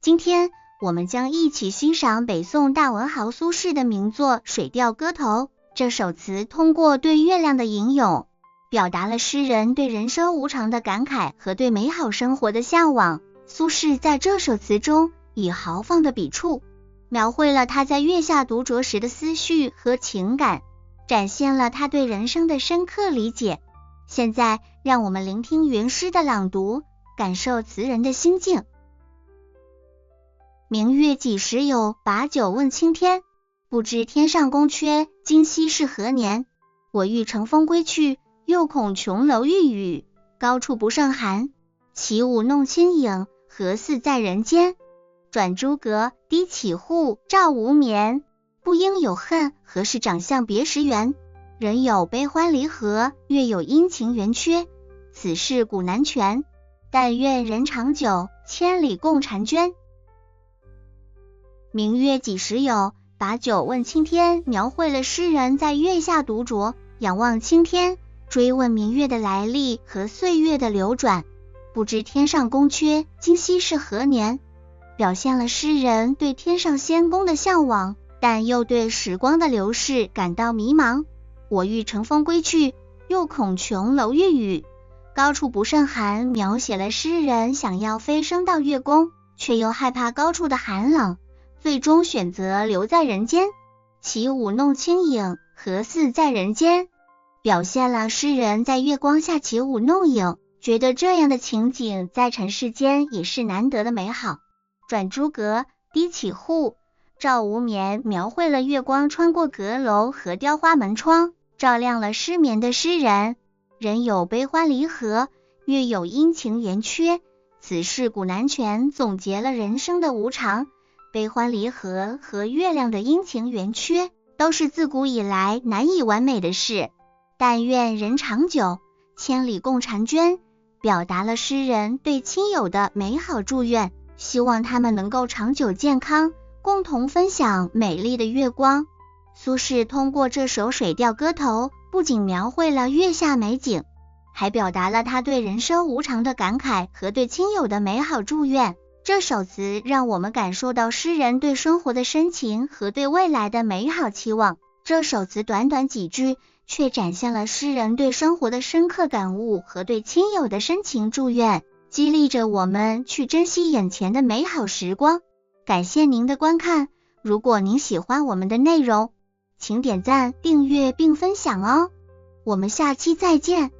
今天我们将一起欣赏北宋大文豪苏轼的名作《水调歌头》。这首词通过对月亮的吟咏，表达了诗人对人生无常的感慨和对美好生活的向往。苏轼在这首词中以豪放的笔触，描绘了他在月下独酌时的思绪和情感，展现了他对人生的深刻理解。现在让我们聆听原诗的朗读，感受词人的心境。明月几时有，把酒问青天。不知天上宫阙，今夕是何年？我欲乘风归去，又恐琼楼玉宇，高处不胜寒。起舞弄清影，何似在人间？转朱阁，低绮户，照无眠。不应有恨，何事长向别时圆？人有悲欢离合，月有阴晴圆缺，此事古难全。但愿人长久，千里共婵娟。明月几时有，把酒问青天，描绘了诗人在月下独酌，仰望青天，追问明月的来历和岁月的流转。不知天上宫阙，今夕是何年？表现了诗人对天上仙宫的向往，但又对时光的流逝感到迷茫。我欲乘风归去，又恐琼楼玉宇，高处不胜寒，描写了诗人想要飞升到月宫，却又害怕高处的寒冷，最终选择留在人间。起舞弄清影，何似在人间？表现了诗人在月光下起舞弄影，觉得这样的情景在尘世间也是难得的美好。转朱阁，低绮户，照无眠，描绘了月光穿过阁楼和雕花门窗，照亮了失眠的诗人。人有悲欢离合，月有阴晴圆缺，此事古难全，总结了人生的无常。悲欢离合和月亮的阴晴圆缺都是自古以来难以完美的事。但愿人长久，千里共婵娟，表达了诗人对亲友的美好祝愿，希望他们能够长久健康，共同分享美丽的月光。苏轼通过这首水调歌头，不仅描绘了月下美景，还表达了他对人生无常的感慨和对亲友的美好祝愿。这首词让我们感受到诗人对生活的深情和对未来的美好期望。这首词短短几句，却展现了诗人对生活的深刻感悟和对亲友的深情祝愿，激励着我们去珍惜眼前的美好时光。感谢您的观看，如果您喜欢我们的内容，请点赞、订阅并分享哦。我们下期再见。